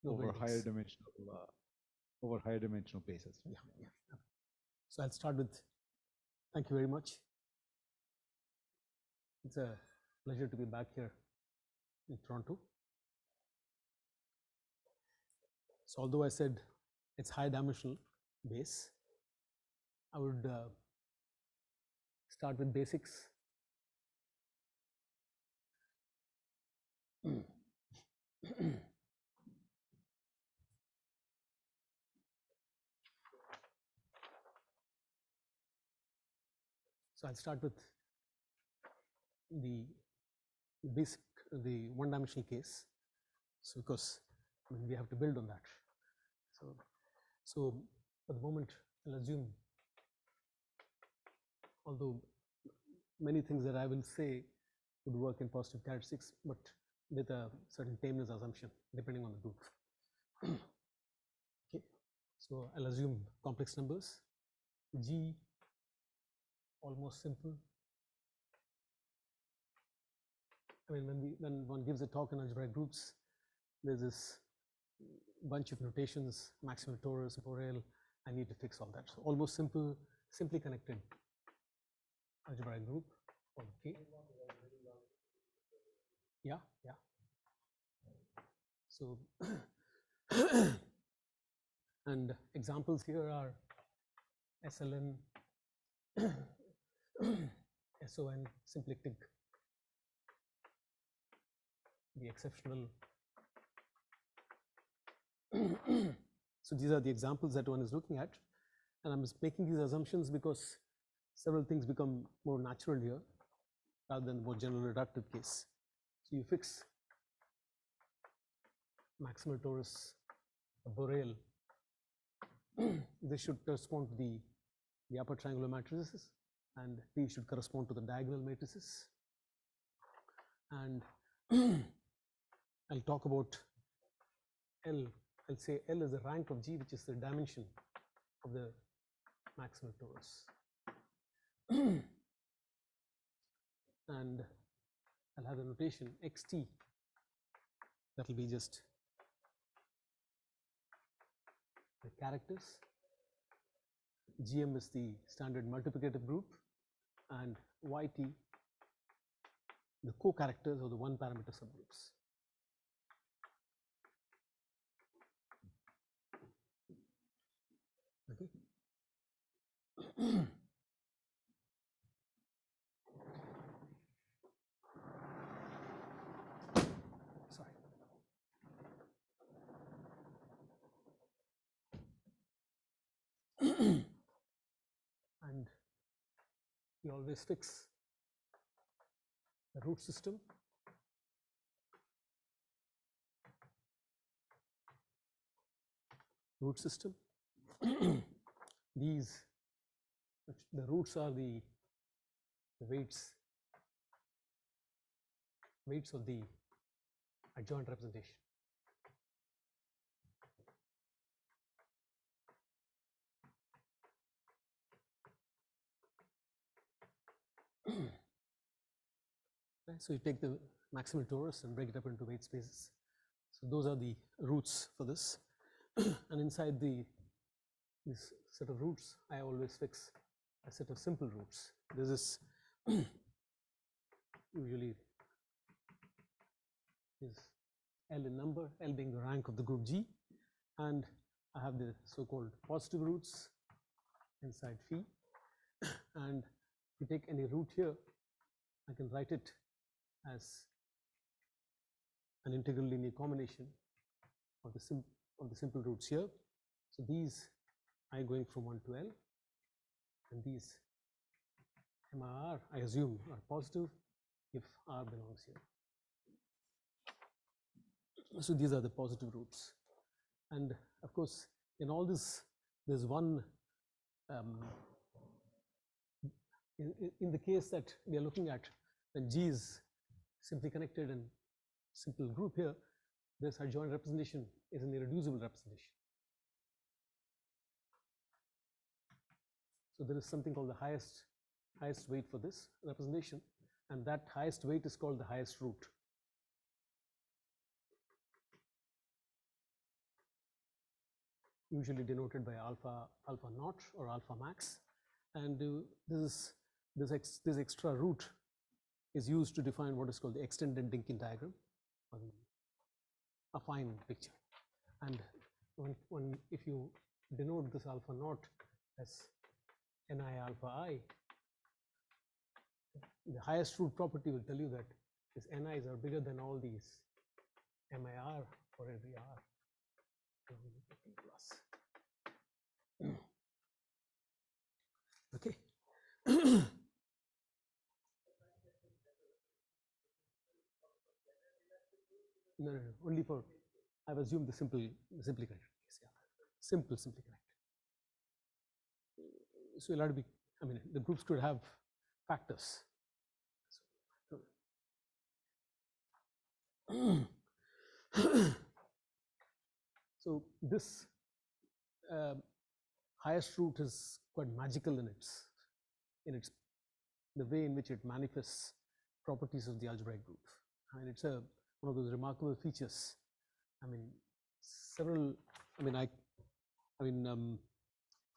over higher dimensional bases. Right? Yeah. So I'll start with thank you very much. It's a pleasure to be back here in Toronto. So although I said it's high dimensional base, I would start with basics. So I'll start with the basic, the one-dimensional case. So because we have to build on that. So for the moment, I'll assume, although many things that I will say would work in positive characteristics, but with a certain tameness assumption, depending on the group. Okay, so I'll assume complex numbers, G almost simple. I mean, when one gives a talk in algebraic groups, there's this bunch of notations, maximal torus, Borel. I need to fix all that. So almost simple, simply connected algebraic group. Okay. Yeah. So and examples here are SLN, SON, symplectic, the exceptional. So these are the examples that one is looking at, and I'm just making these assumptions because several things become more natural here rather than the more general reductive case. So you fix maximal torus, Borel. This should correspond to the upper triangular matrices, and these should correspond to the diagonal matrices. And I'll talk about L. I'll say L is the rank of G, which is the dimension of the maximal torus. And I'll have the notation xt. That will be just the characters. GM is the standard multiplicative group, and YT the co-characters or the one parameter subgroups. Okay. Sorry. And we always fix the root system. Root system. These, the roots are the weights of the adjoint representation. Right, so you take the maximal torus and break it up into weight spaces. So those are the roots for this. And inside this set of roots, I always fix a set of simple roots. This is usually is L in number, L being the rank of the group G, and I have the so-called positive roots inside phi. And if you take any root here, I can write it as an integral linear combination of the simple roots here. So these I going from 1 to L, and these MR I assume are positive if R belongs here. So these are the positive roots. And of course, in all this, there's one, in the case that we are looking at, when G is simply connected and simple group here, this adjoint representation is an irreducible representation. So there is something called the highest weight for this representation, and that highest weight is called the highest root. usually denoted by alpha naught or alpha max, and this extra root is used to define what is called the extended Dynkin diagram, or the affine picture. And if you denote this alpha naught as Ni alpha I, the highest root property will tell you that these Ni's are bigger than all these MIR for every R. Okay. No, only for, I've assumed the simply correct case. Yeah. Simply correct. So it'll have to be, I mean, the groups could have factors. So this highest root is quite magical in its the way in which it manifests properties of the algebraic group. I mean, it's one of those remarkable features. I mean, several. I mean,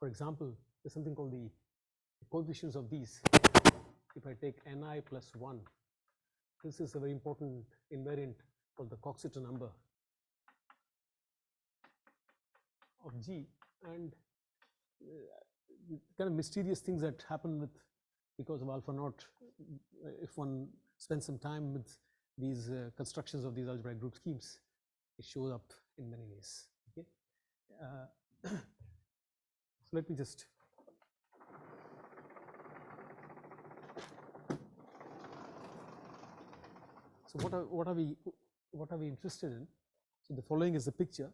for example, there's something called the coefficients of these. If I take Ni plus 1, this is a very important invariant called the Coxeter number of G, and kind of mysterious things that happen with because of alpha naught. If one spends some time with these constructions of these algebraic group schemes, it shows up in many ways. Okay, so let me just. So what are we interested in? So the following is the picture.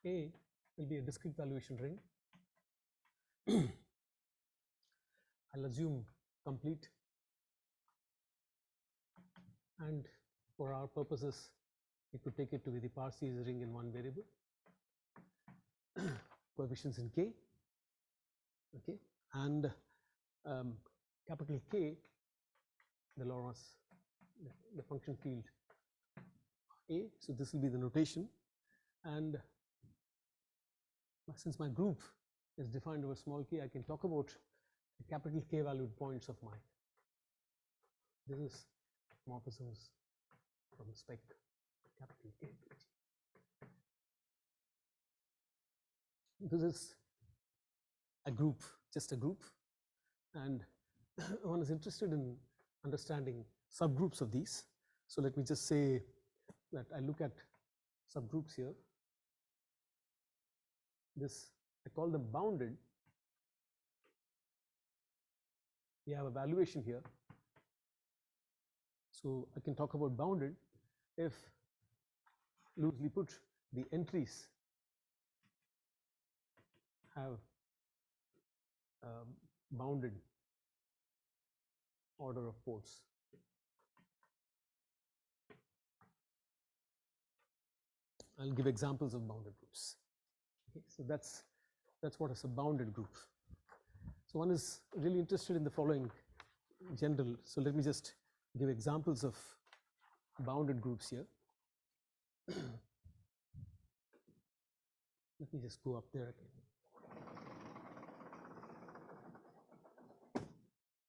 A will be a discrete valuation ring. I'll assume complete, and for our purposes, we could take it to be the Parsees ring in one variable. Coefficients in K. Okay, and capital K, the Laurent, the function field A. So this will be the notation, and since my group is defined over small k, I can talk about the capital K valued points of mine. This is morphisms from spec capital K. This is a group, just a group, and one is interested in understanding subgroups of these. So let me just say that I look at subgroups here. This, I call them bounded. We have a valuation here. So I can talk about bounded if, loosely put, the entries have bounded order of poles. I'll give examples of bounded groups. Okay, so that's what is a bounded group. So one is really interested in the following general. So let me just give examples of bounded groups here. Let me just go up there again.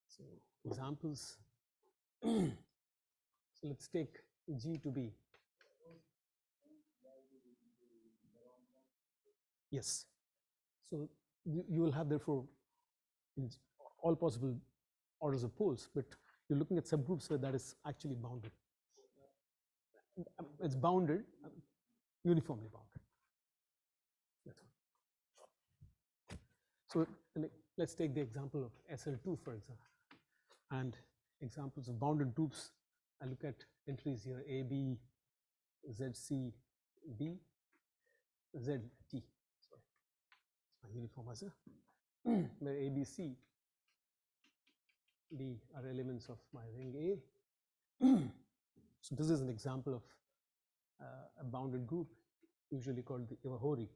So examples. So let's take G to be. Yes. So you will have therefore all possible orders of poles, but you're looking at subgroups where that is actually bounded. It's bounded, uniformly bounded. That's all. So let's take the example of SL2, for example, and examples of bounded groups. I look at entries here: A, B, Z, C, B, Z, T. Sorry, it's my uniform as where A, B, C, D are elements of my ring A. So this is an example of a bounded group, usually called the Ivahori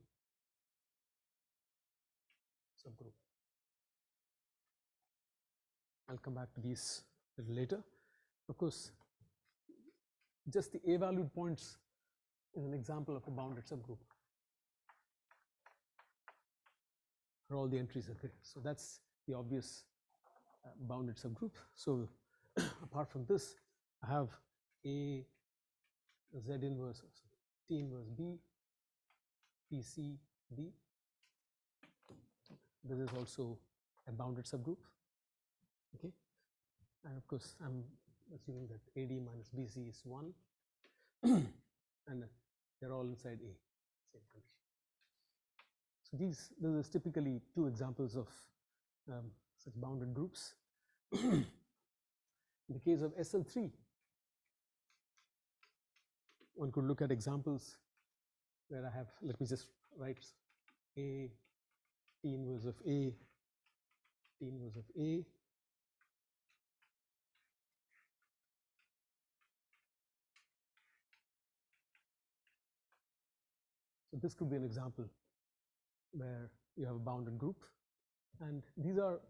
subgroup. I'll come back to these a little later. Of course, just the A-valued points is an example of a bounded subgroup. where all the entries are there. So that's the obvious bounded subgroup. So apart from this, I have A Z inverse, T inverse B, PC D. This is also a bounded subgroup. Okay, and of course I'm assuming that AD minus BC is 1, and they're all inside A, same condition. So this is typically two examples of such bounded groups. In the case of SL3, one could look at examples where I have, let me just write A, T inverse of A, T inverse of A, so this could be an example where you have a bounded group, and these are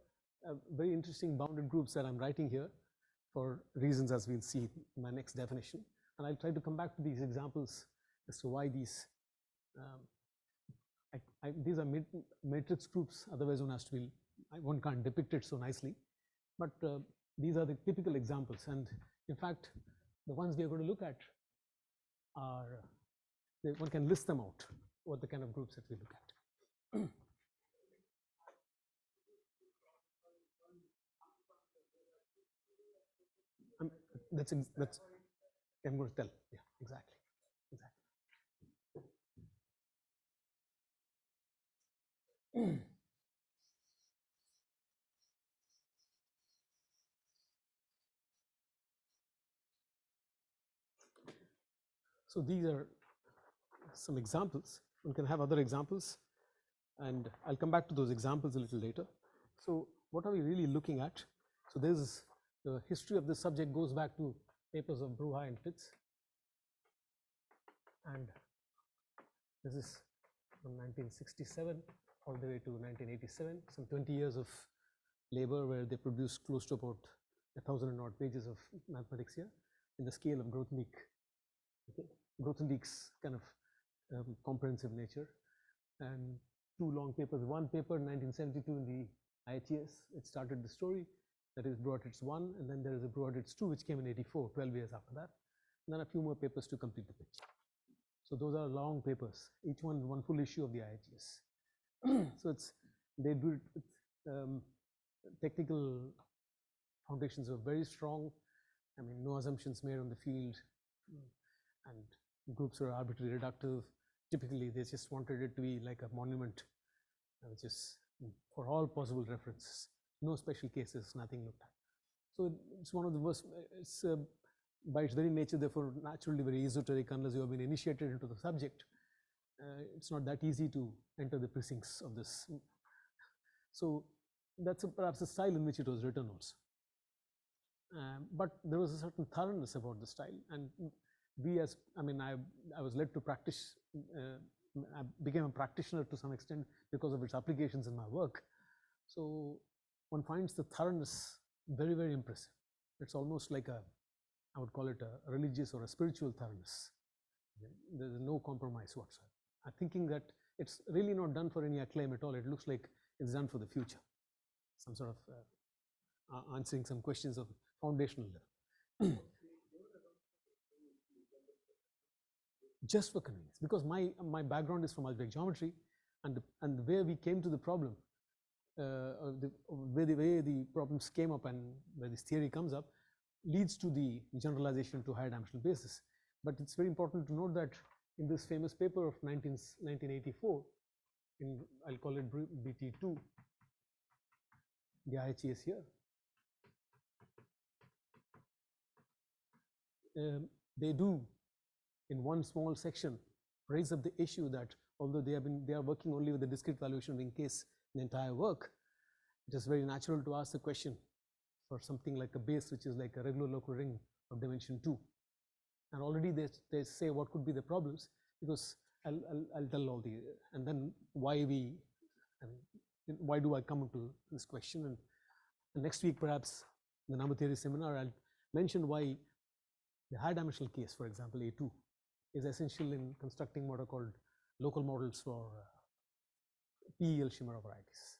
very interesting bounded groups that I'm writing here for reasons as we'll see in my next definition, and I'll try to come back to these examples as to why these these are matrix groups, otherwise one has to be, one can't depict it so nicely, but these are the typical examples, and in fact the ones we are going to look at are, one can list them out, what the kind of groups that we look at. That's I'm going to tell. Yeah, exactly. So these are some examples. One can have other examples, and I'll come back to those examples a little later. So what are we really looking at? So this is the history of this subject goes back to papers of Bruhat-Tits, and this is from 1967 all the way to 1987, some 20 years of labor where they produced close to about 1,000 and odd pages of mathematics here in the scale of Grothendieck. Okay. Grothendieck's kind of comprehensive nature, and two long papers. One paper in 1972 in the IHES, it started the story, that is Bruhat-Tits 1, and then there is a Bruhat-Tits 2 which came in 84, 12 years after that, and then a few more papers to complete the picture. So those are long papers, each one full issue of the IHES. So they do it with technical foundations are very strong. I mean, no assumptions made on the field, and groups are arbitrarily reductive. Typically, they just wanted it to be like a monument, which is for all possible references, no special cases, nothing looked at. So it's one of the worst. It's by its very nature, therefore, naturally very esoteric unless you have been initiated into the subject. It's not that easy to enter the precincts of this. So that's perhaps a style in which it was written also. But there was a certain thoroughness about the style, and we as, I mean, I was led to practice, I became a practitioner to some extent because of its applications in my work. So one finds the thoroughness very, very impressive. It's almost like a, I would call it a religious or a spiritual thoroughness. There is no compromise whatsoever. I'm thinking that it's really not done for any acclaim at all. It looks like it's done for the future, some sort of answering some questions of foundational level. Just for convenience, because my background is from algebraic geometry, and the way we came to the problem, the way the problems came up and where this theory comes up, leads to the generalization to higher dimensional basis. But it's very important to note that in this famous paper of 1984, I'll call it BT2, the IHES here, they do in one small section raise up the issue that although they are working only with the discrete valuation ring case in the entire work, it is very natural to ask the question for something like a base which is like a regular local ring of dimension 2. And already they say what could be the problems, because I'll tell all the, and then why do I come into this question, and next week perhaps in the number theory seminar I'll mention why the high dimensional case, for example A2, is essential in constructing what are called local models PEL Shimura varieties.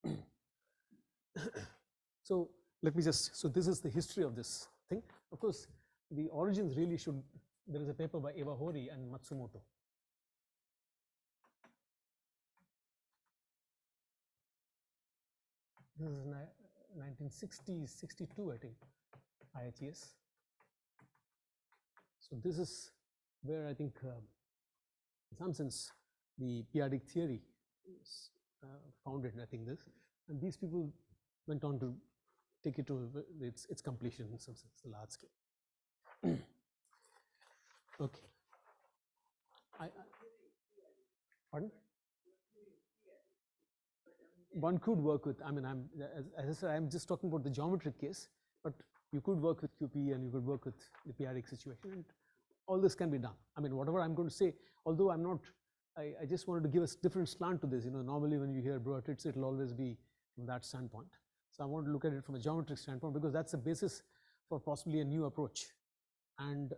Yeah. So let me just, so this is the history of this thing. Of course, the origins really should, there is a paper by Iwahori and Matsumoto. This is 1960s, 62, I think, IHES. So this is where I think, in some sense, the p-adic theory is founded, I think this. And these people went on to take it to its completion in some sense, the large scale. Okay. Pardon? One could work with, I mean, as I said, I'm just talking about the geometric case, but you could work with QP and you could work with the p-adic situation, and all this can be done. I mean, whatever I'm going to say, although I'm not, I just wanted to give a different slant to this. You know, normally when you hear Bruhat-Tits, it'll always be from that standpoint. So I want to look at it from a geometric standpoint because that's the basis for possibly a new approach. And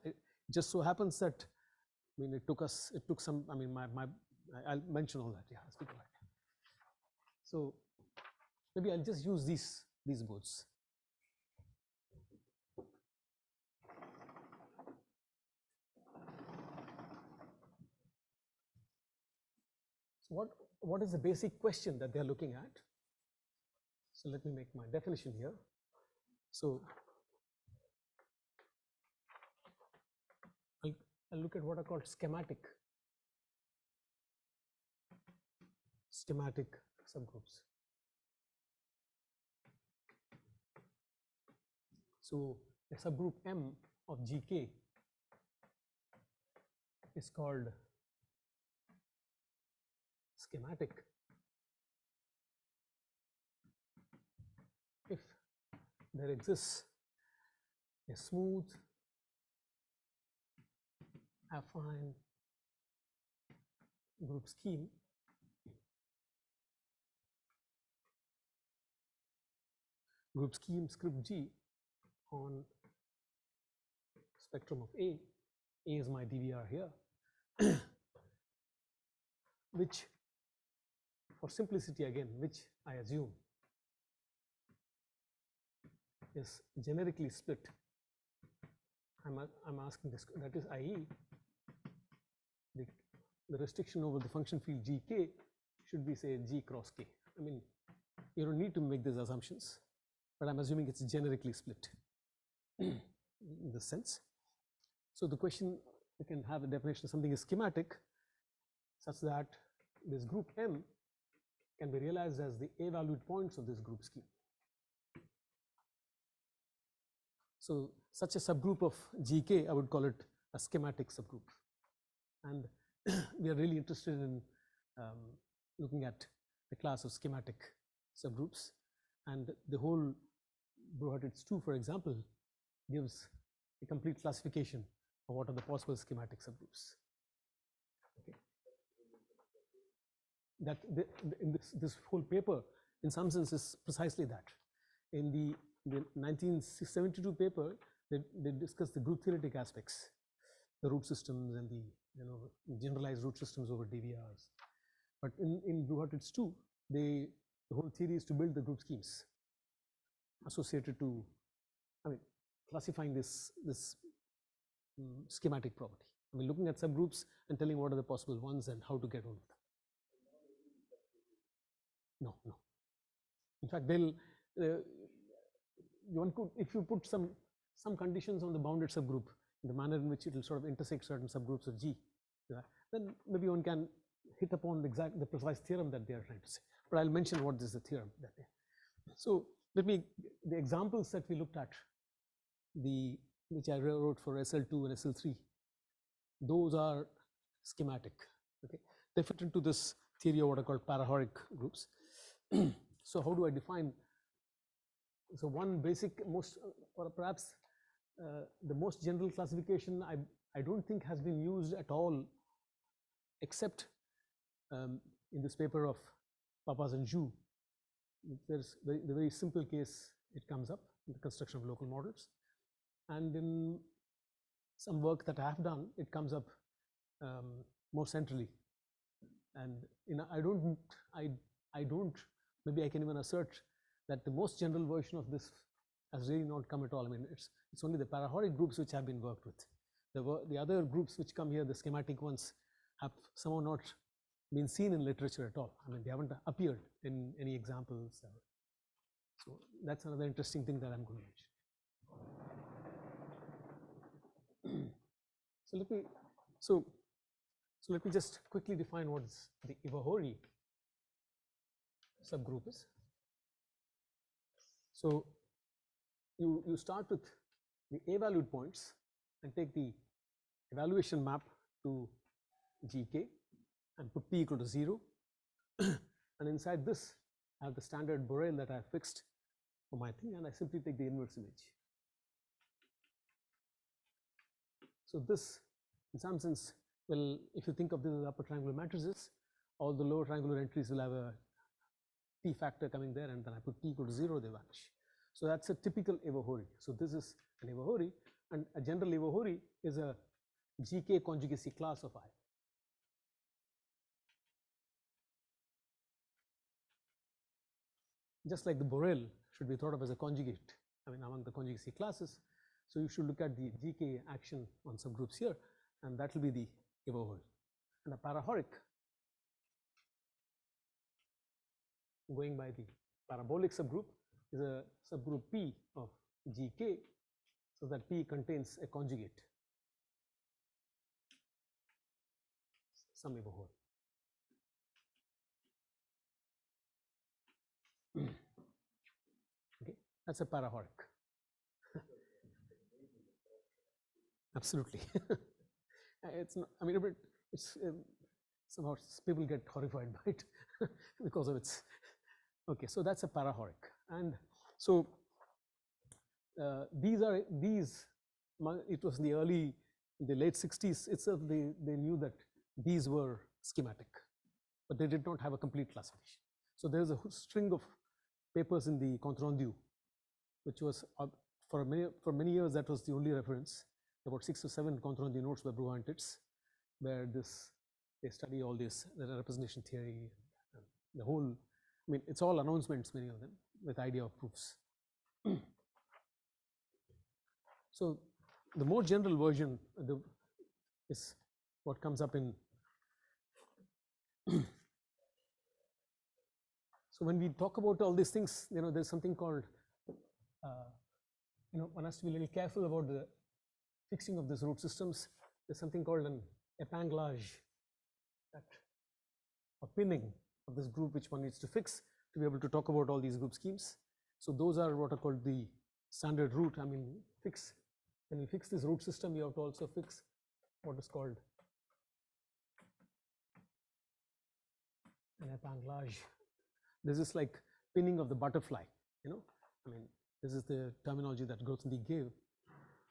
it just so happens that, I mean, it took some, I mean, I'll mention all that, yeah, I'll speak about it. So maybe I'll just use these boards. So what is the basic question that they're looking at? So let me make my definition here. So I'll look at what are called schematic subgroups. So a subgroup M of GK is called schematic if there exists a smooth, affine group scheme script G on spectrum of A is my DVR here, which, for simplicity again, which I assume is generically split. I'm asking this, that is, i.e., the restriction over the function field GK should be, say, G cross K. I mean, you don't need to make these assumptions, but I'm assuming it's generically split in this sense. So the question, you can have a definition of something is schematic such that this group M can be realized as the A-valued points of this group scheme. So such a subgroup of GK, I would call it a schematic subgroup. And we are really interested in looking at the class of schematic subgroups. And the whole Bruhat-Tits 2, for example, gives a complete classification of what are the possible schematic subgroups. Okay. That in this whole paper, in some sense, is precisely that. In the 1972 paper, they discussed the group theoretic aspects, the root systems and the generalized root systems over DVRs. But in Bruhat-Tits 2, the whole theory is to build the group schemes associated to, I mean, classifying this schematic property. I mean, looking at subgroups and telling what are the possible ones and how to get hold of them. No. In fact, they'll one could, if you put some conditions on the bounded subgroup in the manner in which it will sort of intersect certain subgroups of G, then maybe one can hit upon the precise theorem that they are trying to say. But I'll mention what is the theorem that they. So the examples that we looked at, which I wrote for SL2 and SL3, those are schematic. Okay, they fit into this theory of what are called parahoric groups. So how do I define? So one basic, or perhaps the most general classification I don't think has been used at all, except in this paper of Papas and Zhu. There's the very simple case it comes up in the construction of local models, and in some work that I have done, it comes up more centrally. And I don't, maybe I can even assert that the most general version of this has really not come at all. I mean, it's only the parahoric groups which have been worked with. The other groups which come here, the schematic ones, have somehow not been seen in literature at all. I mean, they haven't appeared in any examples. So that's another interesting thing that I'm going to mention. So let me just quickly define what the Ivahori subgroup is. So you start with the A-valued points and take the evaluation map to GK and put P equal to 0. And inside this, I have the standard Borel that I have fixed for my thing, and I simply take the inverse image. So this, in some sense, well, if you think of this as upper triangular matrices, all the lower triangular entries will have a P factor coming there, and then I put P equal to 0, they vanish. So that's a typical Ivahori. So this is an Ivahori, and a general Ivahori is a GK conjugacy class of I. Just like the Borel should be thought of as a conjugate, I mean, among the conjugacy classes. So you should look at the GK action on subgroups here, and that will be the Ivahori. And a parahoric, going by the parabolic subgroup, is a subgroup P of GK, so that P contains a conjugate, some Ivahori. Okay, that's a parahoric. Absolutely. It's not, I mean, it's somehow people get horrified by it because of its. Okay, so that's a parahoric, and so it was in the late 60s itself. They knew that these were schematic, but they did not have a complete classification. So there is a string of papers in the compte rendu, which was for many years that was the only reference. About 6 or 7 compte rendu notes by Bruhat-Tits, where they study all this, the representation theory, the whole. I mean, it's all announcements, many of them, with idea of proofs. So the more general version is what comes up in. So when we talk about all these things, there's something called, one has to be a little careful about the fixing of these root systems. There's something called an épinglage, a pinning of this group which one needs to fix to be able to talk about all these group schemes. So those are what are called the standard root. I mean, when you fix this root system, you have to also fix what is called an épinglage. This is like pinning of the butterfly, I mean, this is the terminology that Grothendieck gave.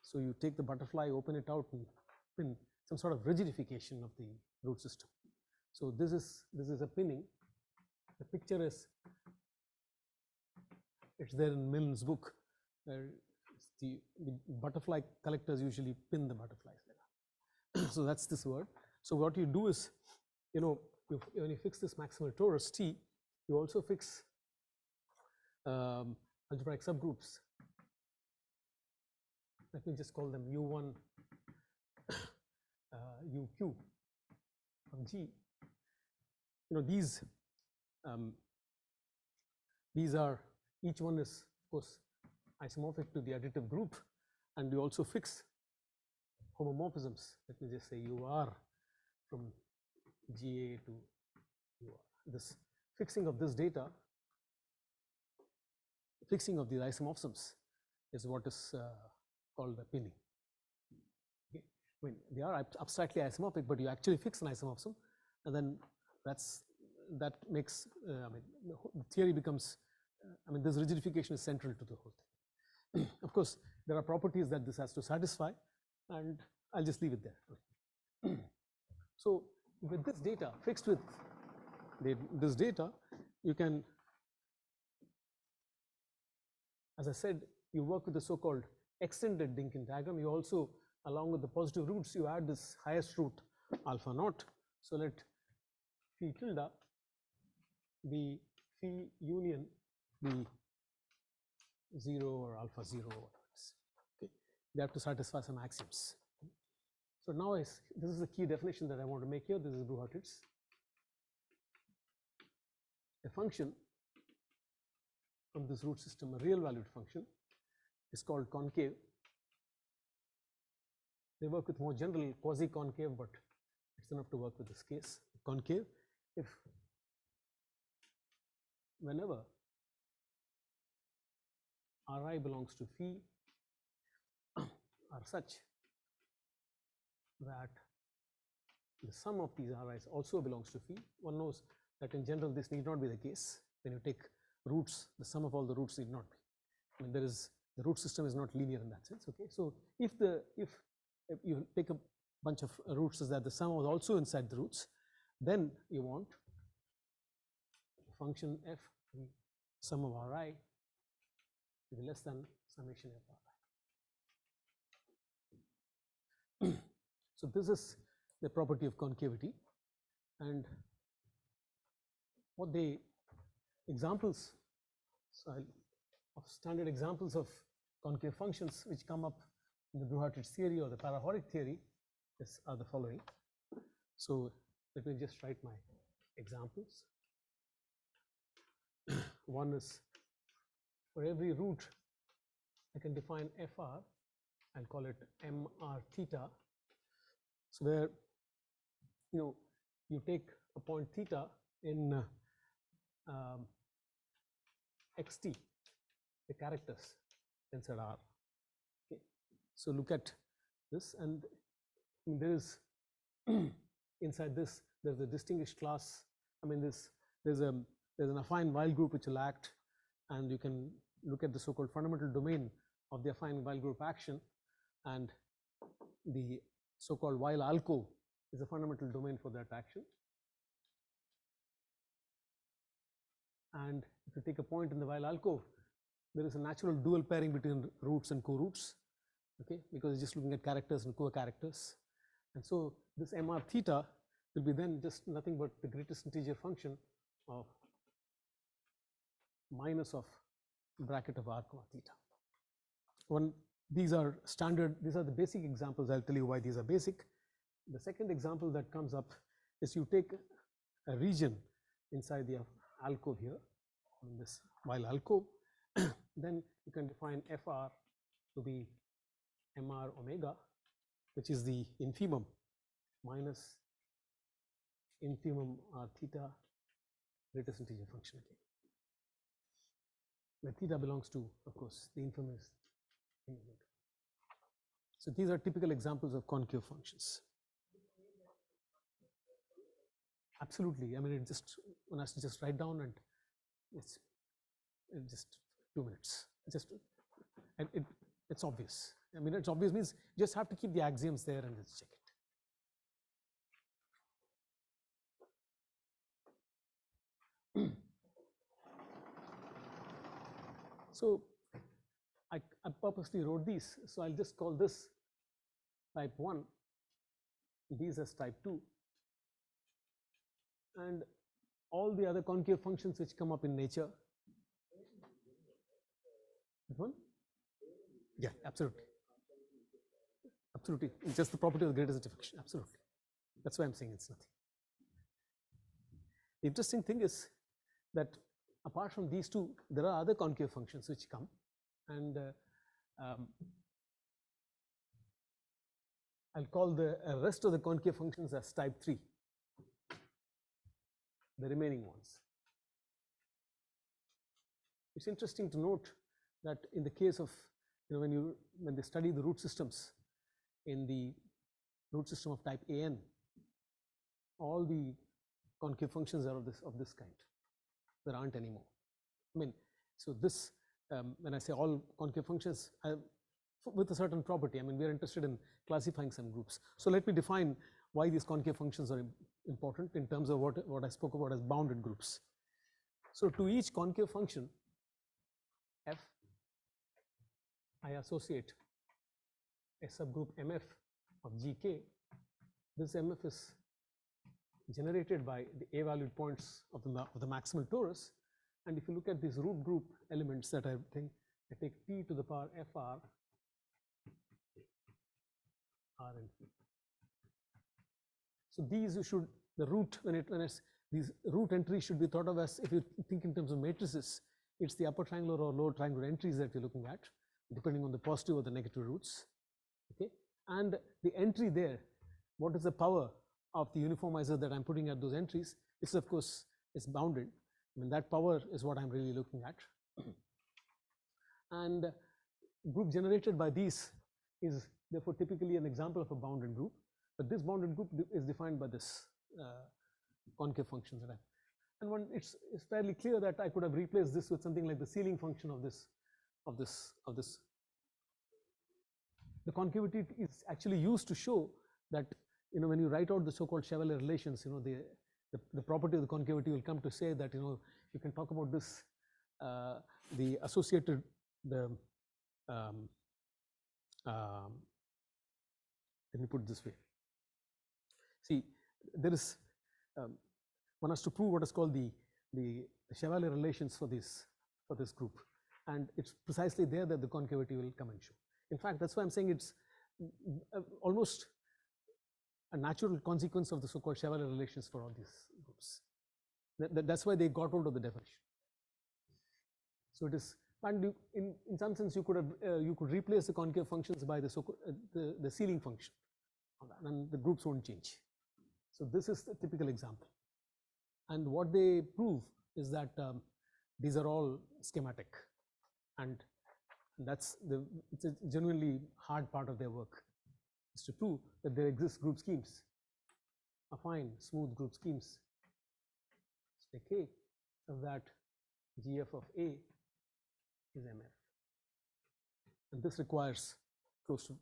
So you take the butterfly, open it out, and pin some sort of rigidification of the root system. So this is a pinning. The picture is, it's there in Milne's book, where the butterfly collectors usually pin the butterflies like that. So that's this word. So what you do is, when you fix this maximal torus T, you also fix algebraic subgroups. Let me just call them U1, UQ of G. These are, each one is of course isomorphic to the additive group, and we also fix homomorphisms. Let me just say UR from GA to UR. This fixing of this data, fixing of these isomorphisms is what is called the pinning. Okay. I mean, they are abstractly isomorphic, but you actually fix an isomorphism, and then that makes the theory becomes. This rigidification is central to the whole thing. Of course, there are properties that this has to satisfy, and I'll just leave it there. So with this data, fixed with this data, you can, as I said, you work with the so-called extended Dynkin diagram. You also, along with the positive roots, you add this highest root alpha naught. So let phi tilde be phi union be 0 or alpha 0 or whatever it is. Okay. They have to satisfy some axioms. So now this is the key definition that I want to make here. This is Bruhat-Tits. A function from this root system, a real valued function, is called concave. They work with more general quasi-concave, but it's enough to work with this case. Concave, if whenever Ri belongs to phi are such that the sum of these Ri's also belongs to phi. One knows that in general this need not be the case. When you take roots, the sum of all the roots need not be. I mean, the root system is not linear in that sense. Okay, so if you take a bunch of roots such that the sum was also inside the roots, then you want the function f, the sum of Ri, to be less than summation f Ri. So this is the property of concavity, and what the examples of standard examples of concave functions which come up in the Bruhat-Tits theory or the parahoric theory are the following. So let me just write my examples. One is, for every root I can define fr, I'll call it mr theta. So where you take a point theta in xt, the characters inside R. Okay. So look at this, and there is inside this there's a distinguished class. I mean, there's an affine while group which will act, and you can look at the so-called fundamental domain of the affine while group action, and the so-called while alcove is a fundamental domain for that action. And if you take a point in the while alcove, there is a natural dual pairing between roots and co-roots, okay, because it's just looking at characters and co-characters. And so this mr theta will be then just nothing but the greatest integer function of minus of bracket of r comma theta. These are standard, these are the basic examples. I'll tell you why these are basic. The second example that comes up is you take a region inside the alcove here, in this while alcove, then you can define fr to be mr omega, which is the infimum minus infimum r theta greatest integer function again. Where theta belongs to, of course, the infimum is in omega. So these are typical examples of concave functions. Absolutely. I mean, one has to just write down, and it's just 2 minutes. It's obvious. I mean, it's obvious means you just have to keep the axioms there and just check it. So I purposely wrote these. So I'll just call this type 1, these as type 2. And all the other concave functions which come up in nature. That one? Yeah, absolutely. Absolutely. It's just the property of the greatest integer function. Absolutely. That's why I'm saying it's nothing. The interesting thing is that apart from these two, there are other concave functions which come, and I'll call the rest of the concave functions as type 3. The remaining ones. It's interesting to note that in the case of when they study the root systems in the root system of type an, all the concave functions are of this kind. There aren't anymore. I mean, so this when I say all concave functions with a certain property, I mean, we are interested in classifying some groups. So let me define why these concave functions are important in terms of what I spoke about as bounded groups. So to each concave function f, I associate a subgroup mf of gk this MF is generated by the A-valued points of the maximal torus. And if you look at these root group elements that I think, I take T to the power FR, R and P. So these you should, the root, these root entries should be thought of as, if you think in terms of matrices, it's the upper triangular or lower triangular entries that you're looking at, depending on the positive or the negative roots. Okay, and the entry there, what is the power of the uniformizer that I'm putting at those entries? It's of course is bounded. I mean, that power is what I'm really looking at. And group generated by these is therefore typically an example of a bounded group. But this bounded group is defined by this concave function that I. And it's fairly clear that I could have replaced this with something like the ceiling function of this. The concavity is actually used to show that, you know, when you write out the so-called Chevalier relations, you know, the property of the concavity will come to say that, you know, you can talk about this, the associated, let me put it this way. See, there is, one has to prove what is called the Chevalier relations for this group, and it's precisely there that the concavity will come and show. In fact, that's why I'm saying it's almost a natural consequence of the so-called Chevalier relations for all these groups. That's why they got hold of the definition. So it is, and in some sense you could replace the concave functions by the ceiling function, and the groups won't change. So this is the typical example. And what they prove is that these are all schematic, and it's a genuinely hard part of their work, is to prove that there exist group schemes, affine smooth group schemes, say K, of that GF of A is MF. And this requires close to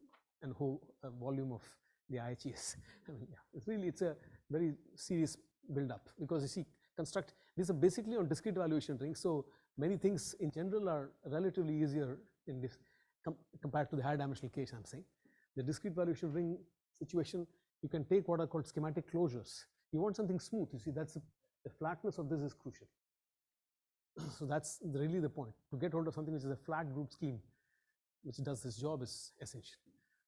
a whole volume of the IHEs. I mean, yeah, it's a very serious build-up, because you see, these are basically on discrete evaluation rings, so many things in general are relatively easier in this compared to the higher dimensional case. I'm saying the discrete evaluation ring situation, you can take what are called schematic closures. You want something smooth. You see, that's the flatness of this is crucial. So that's really the point. To get hold of something which is a flat group scheme, which does this job, is essential.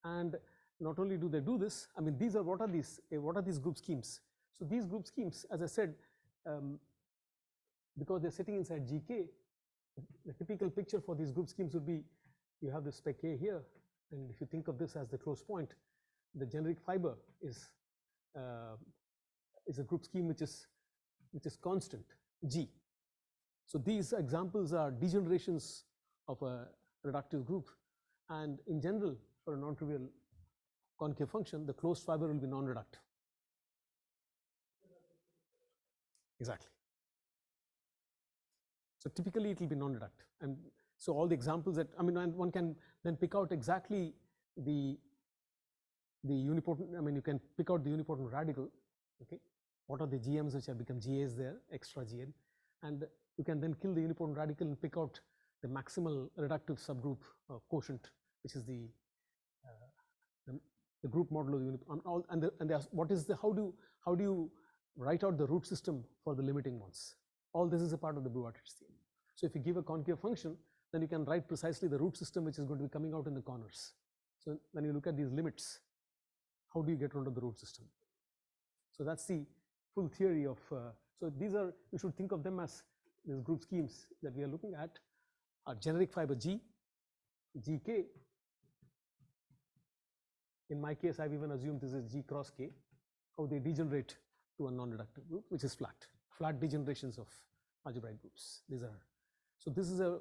And not only do they do this, I mean, these are what are these group schemes? So these group schemes, as I said, because they're sitting inside GK, the typical picture for these group schemes would be, you have the spec A here, and if you think of this as the close point, the generic fiber is a group scheme which is constant, G. So these examples are degenerations of a reductive group, and in general, for a non-trivial concave function, the closed fiber will be non-reductive. Exactly. So typically it will be non-reductive, and so all the examples that, I mean, one can then pick out exactly the unipotent, I mean, you can pick out the unipotent radical, okay? What are the GMs which have become GAs there, extra GN, and you can then kill the unipotent radical and pick out the maximal reductive subgroup quotient, which is the group model of the unipotent. How do you write out the root system for the limiting ones? All this is a part of the Bruhat-Tits theorem. So if you give a concave function, then you can write precisely the root system which is going to be coming out in the corners. So when you look at these limits, how do you get rid of the root system? So that's the full theory of, so these are, you should think of them as these group schemes that we are looking at are generic fiber G, GK. In my case, I've even assumed this is G cross K, how they degenerate to a non-reductive group, which is flat degenerations of algebraic groups. These are, so this is a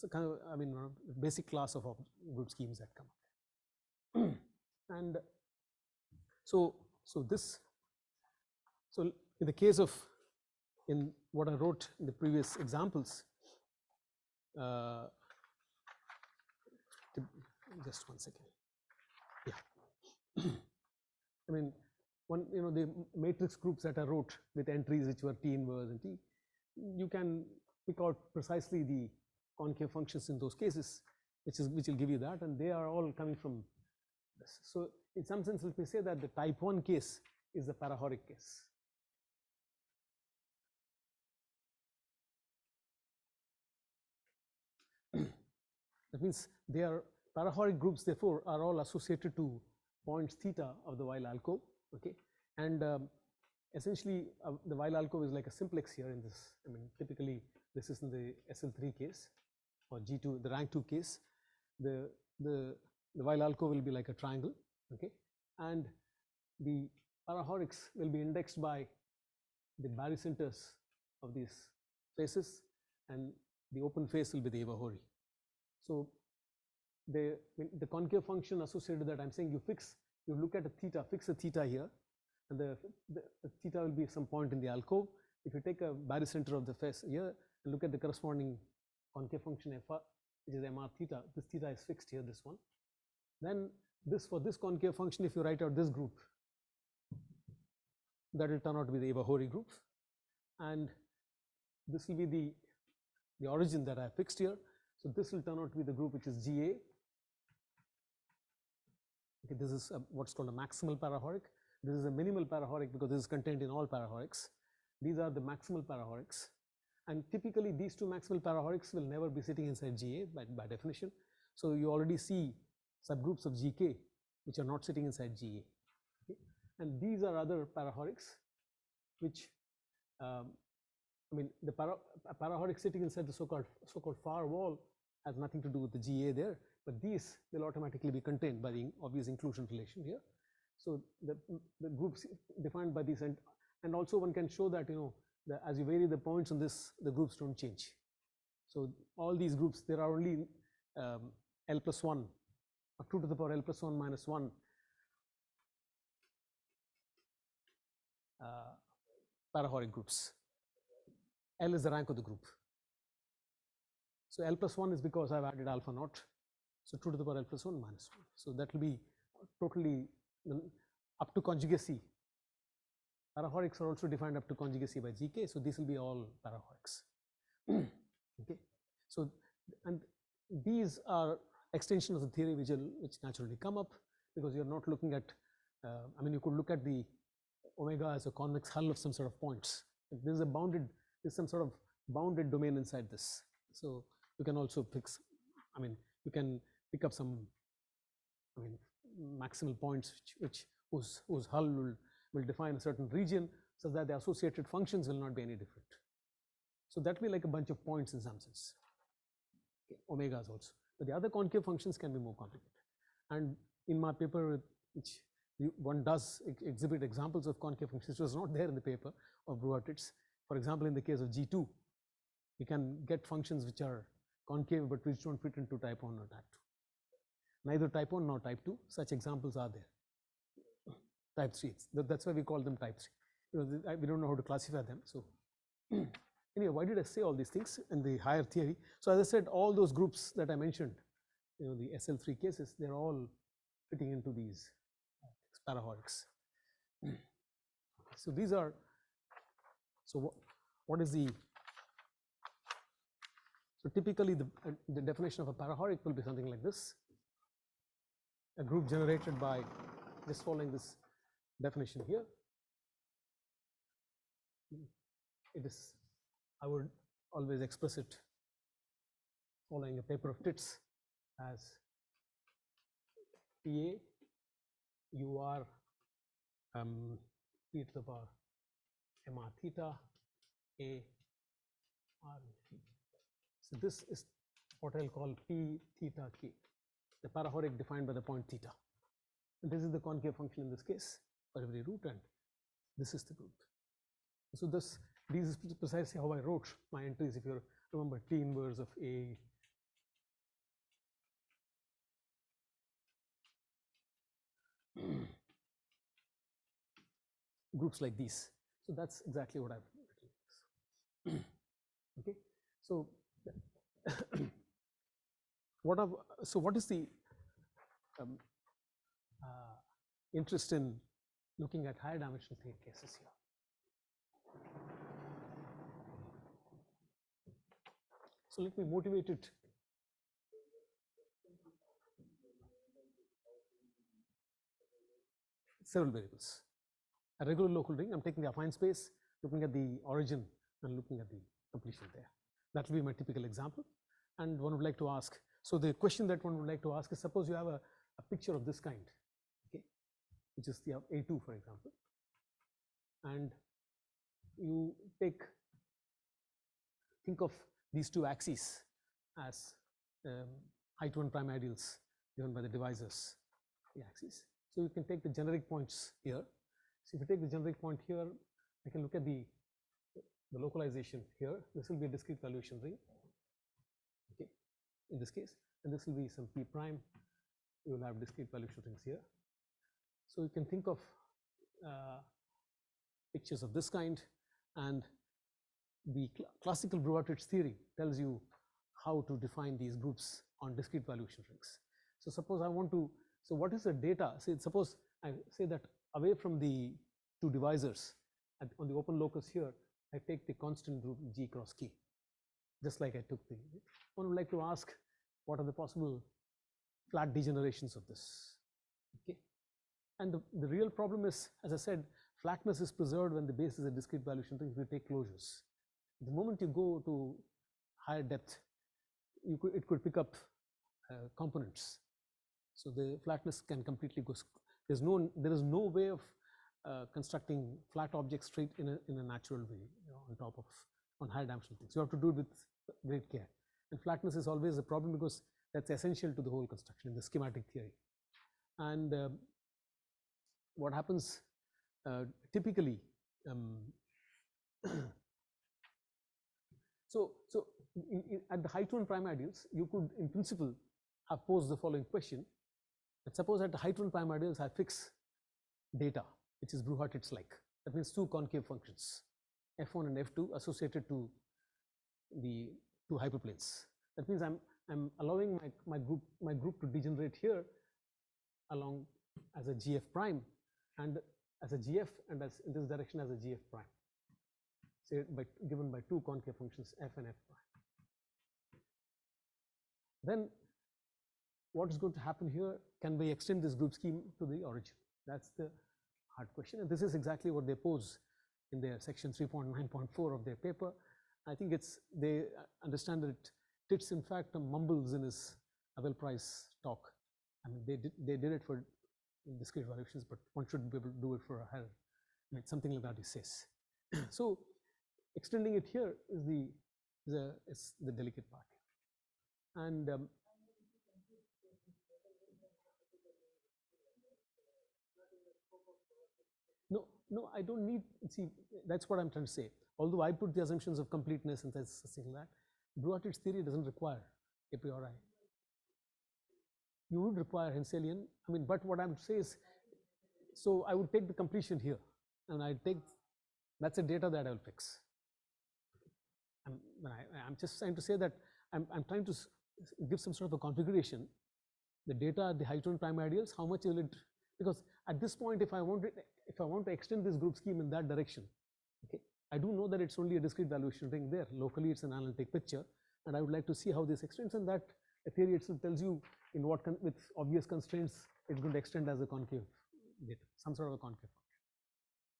kind of, I mean, basic class of group schemes that come up. And so in the case of, in what I wrote in the previous examples, just one second. Yeah. I mean, the matrix groups that I wrote with entries which were T inverse and T, you can pick out precisely the concave functions in those cases, which will give you that, and they are all coming from this. So in some sense, let me say that the type 1 case is the parahoric case. That means they are parahoric groups, therefore, are all associated to points theta of the Weil alcove. Okay, and essentially the Weil alcove is like a simplex here in this. I mean, typically this is in the SL3 case or G2, the rank 2 case. The Weil alcove will be like a triangle. Okay, and the parahorics will be indexed by the barycenters of these faces, and the open face will be the Evahori. So the concave function associated with that, I'm saying you look at a theta, fix a theta here, and the theta will be some point in the alcove. If you take a barycenter of the face here and look at the corresponding concave function FR, which is MR theta, this theta is fixed here, this one. Then this, for this concave function, if you write out this group, that will turn out to be the Evahori group, and this will be the origin that I fixed here. So this will turn out to be the group which is GA. Okay, this is what's called a maximal parahoric. This is a minimal parahoric because this is contained in all parahorics. These are the maximal parahorics, and typically these two maximal parahorics will never be sitting inside GA by definition. So you already see subgroups of GK which are not sitting inside GA. Okay? And these are other parahorics which I mean, the parahoric sitting inside the so-called far wall has nothing to do with the GA there, but these will automatically be contained by the obvious inclusion relation here. So the groups defined by these, and also one can show that, you know, as you vary the points on this, the groups don't change. So all these groups, there are only L plus 1 or 2 to the power L plus 1 minus 1 parahoric groups. L is the rank of the group. So L plus 1 is because I've added alpha naught. So 2 to the power L plus 1 minus 1. So that will be totally up to conjugacy. Parahorics are also defined up to conjugacy by GK. So these will be all parahorics. Okay. So, and these are extensions of the theory which naturally come up because you're not looking at, I mean, you could look at the omega as a convex hull of some sort of points. If there's a bounded, there's some sort of bounded domain inside this. So you can also fix, I mean, you can pick up some, I mean, maximal points whose hull will define a certain region so that the associated functions will not be any different. So that will be like a bunch of points in some sense. Okay, omegas also. But the other concave functions can be more complicated. And in my paper, which one does exhibit examples of concave functions, which was not there in the paper of Bruhat-Tits. For example, in the case of G2, you can get functions which are concave but which don't fit into type 1 or type 2. Neither type 1 nor type 2, such examples are there. Type 3, that's why we call them type 3. You know, we don't know how to classify them. So anyway, why did I say all these things in the higher theory? So as I said, all those groups that I mentioned, you know, the SL3 cases, they're all fitting into these parahorics. So these are, so what is the, so typically the definition of a parahoric will be something like this. A group generated by just following this definition here. It is, I would always express it following a paper of Tits as PA UR P to the power MR theta A R phi. So this is what I'll call P theta K, the parahoric defined by the point theta. And this is the concave function in this case for every root, and this is the group. So this is precisely how I wrote my entries. If you remember, T inverse of A groups like these. So that's exactly what I've written. Okay. So what is the interest in looking at higher dimensional theory cases here? So let me motivate it. several variables. A regular local ring, I'm taking the affine space, looking at the origin and looking at the completion there. That will be my typical example. And one would like to ask, so the question that one would like to ask is, suppose you have a picture of this kind, okay, which is the A2, for example, and you think of these two axes as height 1 prime ideals given by the divisors, the axes. So you can take the generic points here. So if you take the generic point here, I can look at the localization here. This will be a discrete valuation ring, okay, in this case, and this will be some P prime. You will have discrete valuation rings here. So you can think of pictures of this kind, and the classical Bruhat-Tits theory tells you how to define these groups on discrete valuation rings. So suppose I want to, so what is the data? Say, suppose I say that away from the two divisors on the open locus here, I take the constant group G cross K, just like I took the, one would like to ask, what are the possible flat degenerations of this, okay? And the real problem is, as I said, flatness is preserved when the base is a discrete valuation ring if you take closures. The moment you go to higher depth, it could pick up components. So the flatness can completely go. There is no way of constructing flat objects straight in a natural way, on top of higher dimensional things. You have to do it with great care. And flatness is always a problem because that's essential to the whole construction in the schematic theory. And what happens typically, at the height 1 prime ideals, you could in principle have posed the following question. But suppose at the height 1 prime ideals I fix data which is Bruhat-Tits like. That means two concave functions, f1 and f2 associated to the two hyperplanes. That means I'm allowing my group to degenerate here along as a GF prime and as a GF, and as in this direction as a GF prime, say given by two concave functions f and f prime. Then what is going to happen here? Can we extend this group scheme to the origin? That's the hard question, and this is exactly what they pose in their section 3.9.4 of their paper. I think they understand that Tits in fact mumbles in his Nobel Prize talk. I mean, they did it for discrete valuations, but one should be able to do it for a higher. I mean, something like that he says. So extending it here is the delicate part. And no, I don't need, see, that's what I'm trying to say. Although I put the assumptions of completeness and something like that, Bruhat-Tits theory doesn't require a priori. You would require Henselian, I mean, but what I'm saying is, so I would take the completion here, and I take, that's a data that I will fix. I'm just trying to say that I'm trying to give some sort of a configuration. The data at the height 1 prime ideals, how much will it, because at this point, if I want to extend this group scheme in that direction, okay, I do know that it's only a discrete valuation ring there. Locally, it's an analytic picture, and I would like to see how this extends, and that theory itself tells you in what with obvious constraints it's going to extend as a concave data, some sort of a concave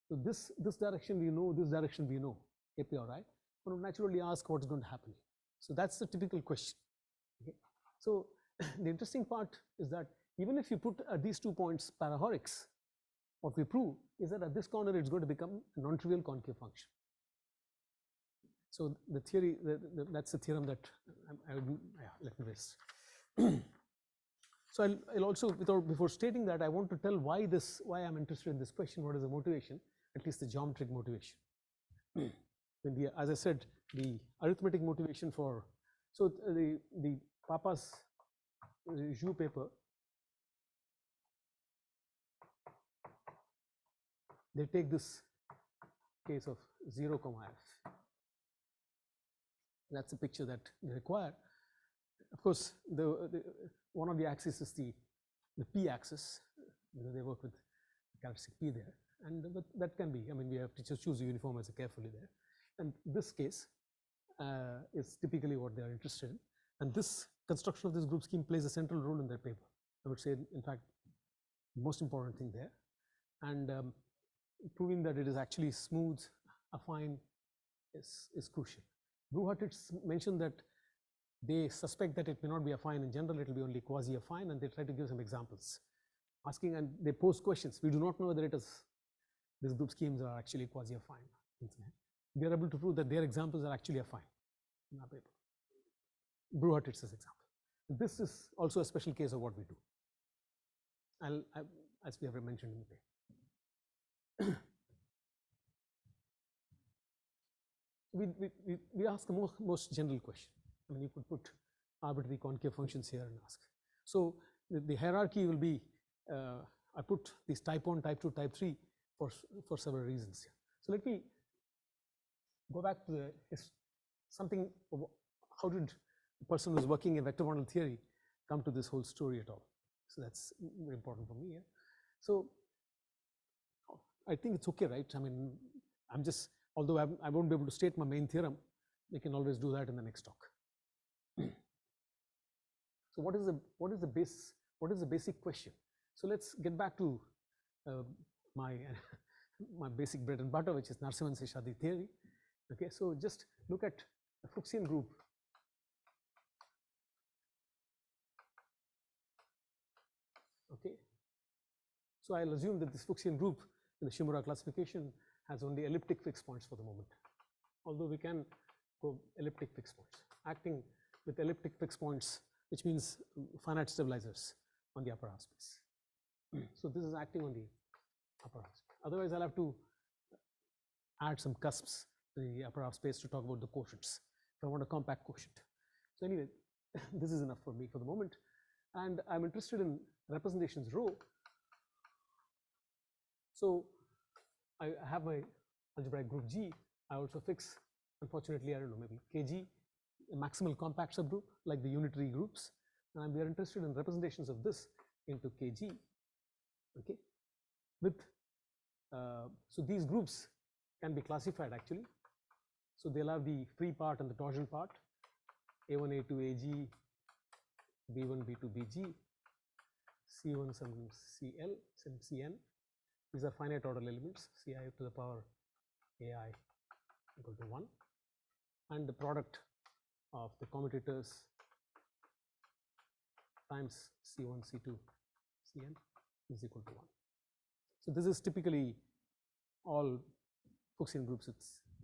function. So this direction we know, this direction we know, a priori. One would naturally ask what's going to happen. So that's the typical question. Okay. So the interesting part is that even if you put these 2 points parahorics, what we prove is that at this corner it's going to become a non-trivial concave function. So the theory, that's the theorem that let me rest. So I'll also, before stating that, I want to tell why I'm interested in this question. What is the motivation? At least the geometric motivation. As I said, the arithmetic motivation for, so the Papa's Zhu paper, they take this case of 0, f. That's a picture that they require. Of course, one of the axes is the p axis. They work with characteristic p there, but that can be. I mean, we have to just choose the uniformizer carefully there. And this case is typically what they are interested in. And this construction of this group scheme plays a central role in their paper. I would say, in fact, the most important thing there. and proving that it is actually smooth, affine is crucial. Bruhat-Tits mentioned that they suspect that it may not be affine in general, it will be only quasi-affine, and they try to give some examples, asking, and they pose questions. We do not know whether it is these group schemes are actually quasi-affine. We are able to prove that their examples are actually affine in our paper. Bruhat-Tits' example. This is also a special case of what we do, as we have mentioned in the paper. We ask the most general question. I mean, you could put arbitrary concave functions here and ask. So the hierarchy will be, I put these type 1, type 2, type 3 for several reasons here. So let me go back to something, how did the person who is working in vector bundle theory come to this whole story at all? So that's very important for me here. So I think it's okay, right? I mean, I'm just, although I won't be able to state my main theorem, we can always do that in the next talk. So what is the basic question? So let's get back to my my basic bread and butter, which is Narasimhan-Seshadri theory. Okay, so just look at a Fuchsian group. Okay, so I'll assume that this Fuchsian group in the Shimura classification has only elliptic fixed points for the moment, although we can go elliptic fixed points, acting with elliptic fixed points, which means finite stabilizers on the upper half space. So this is acting on the upper half space. Otherwise, I'll have to add some cusps to the upper half space to talk about the quotients if I want a compact quotient. So anyway, this is enough for me for the moment, and I'm interested in representations rho. So I have my algebraic group G. I also fix, unfortunately, I don't know, maybe Kg, a maximal compact subgroup like the unitary groups, and we are interested in representations of this into Kg. Okay, with so these groups can be classified actually. So they'll have the free part and the torsion part, A1, A2, AG, B1, B2, BG, C1, some CL, some CN. These are finite order elements, Ci to the power AI equal to 1, and the product of the commutators times C1, C2, Cn is equal to 1. So this is typically all Fuchsian groups with